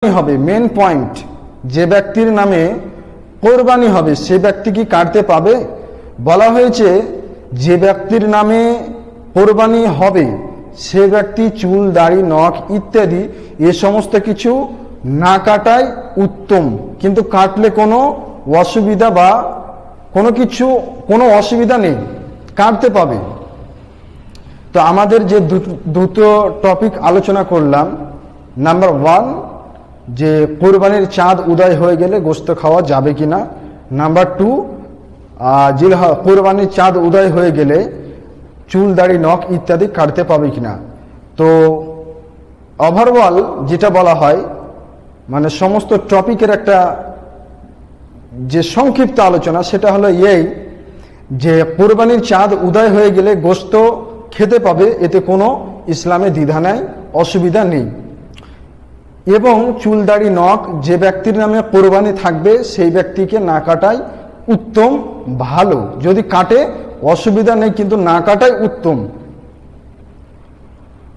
হবে main point, যে ব্যক্তির নামে কোরবানি হবে সে ব্যক্তি কি কাটতে পাবে? বলা হয়েছে যে ব্যক্তির নামে কোরবানি হবে সে ব্যক্তি চুল, দাড়ি, নখ ইত্যাদি এ সমস্ত কিছু না কাটাই উত্তম, কিন্তু কাটলে কোনো অসুবিধা বা কোনো অসুবিধা নেই, কাটতে পাবে। তো আমাদের যে দুটো টপিক আলোচনা করলাম, নাম্বার 1 যে কোরবানির চাঁদ উদয় হয়ে গেলে গোশত খাওয়া যাবে কিনা, নাম্বার 2 যে কোরবানির চাঁদ উদয় হয়ে গেলে চুল, দাড়ি, নখ ইত্যাদি কাটতে পাবে কিনা। তো ওভারঅল যেটা বলা হয়, মানে সমস্ত টপিকের একটা যে সংক্ষিপ্ত আলোচনা, সেটা হলো এই যে কোরবানির চাঁদ উদয় হয়ে গেলে গোশত খেতে পাবে, এতে কোনো ইসলামে দ্বিধা নাই, অসুবিধা নেই। এবং চুল, দাড়ি, নখ যে ব্যক্তির নামে কোরবানি থাকবে সেই ব্যক্তিকে না কাটাই উত্তম, ভালো। যদি কাটে অসুবিধা নেই, কিন্তু না কাটাই উত্তম।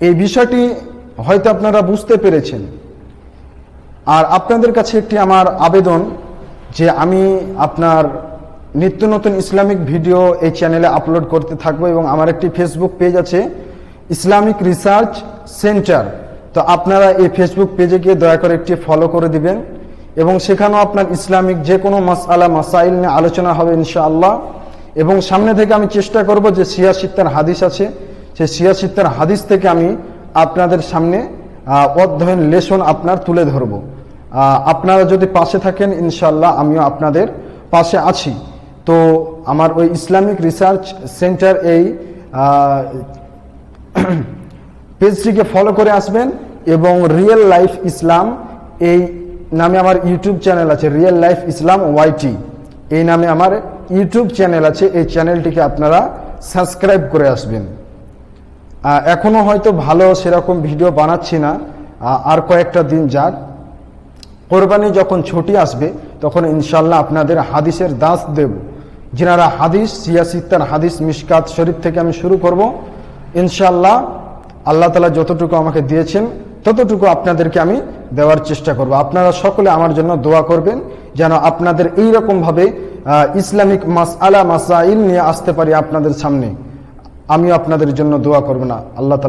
এই বিষয়টি হয়তো আপনারা বুঝতে পেরেছেন। আর আপনাদের কাছে একটি আমার আবেদন যে আমি আপনার নিত্য নতুন ইসলামিক ভিডিও এই চ্যানেলে আপলোড করতে থাকবো, এবং আমার একটি ফেসবুক পেজ আছে ইসলামিক রিসার্চ সেন্টার। তো আপনারা এই ফেসবুক পেজে গিয়ে দয়া করে একটি ফলো করে দিবেন, এবং সেখানেও আপনার ইসলামিক যে কোনো মাসআলা মাসাইল নিয়ে আলোচনা হবে ইনশাআল্লাহ। এবং সামনে থেকে আমি চেষ্টা করব যে সিয়াসিত্তার হাদিস আছে, সেই সিয়াসিত্তার হাদিস থেকে আমি আপনাদের সামনে অধ্যয়ন লেসন আপনার তুলে ধরব। আপনারা যদি পাশে থাকেন ইনশাআল্লাহ আমিও আপনাদের পাশে আছি। তো আমার ওই ইসলামিক রিসার্চ সেন্টার এই পেজটিকে ফলো করে আসবেন, এবং রিয়েল লাইফ ইসলাম এই নামে আমার ইউটিউব চ্যানেল আছে, রিয়েল লাইফ ইসলাম ওয়াইটি এই নামে আমার ইউটিউব চ্যানেল আছে, এই চ্যানেলটিকে আপনারা সাবস্ক্রাইব করে আসবেন। এখনো হয়তো ভালো সেরকম ভিডিও বানাচ্ছি না, আর কয়েকটা দিন যাক, কোরবানি যখন ছুটি আসবে তখন ইনশাল্লাহ আপনাদের হাদিসের দাস দেব। যিনারা হাদিস, সিয়াসিত্তার হাদিস মিশকাত শরীফ থেকে আমি শুরু করব ইনশাল্লাহ। আল্লাহ তাআলা যতটুকু আমাকে দিয়েছেন ততটুকু আপনাদেরকে আমি দেওয়ার চেষ্টা করব। আপনারা সকলে আমার জন্য দোয়া করবেন যেন আপনাদের এইরকমভাবে ইসলামিক মাসআলা মাসাইল নিয়ে আসতে পারি আপনাদের সামনে। আমিও আপনাদের জন্য দোয়া করব না আল্লাহ তাআলা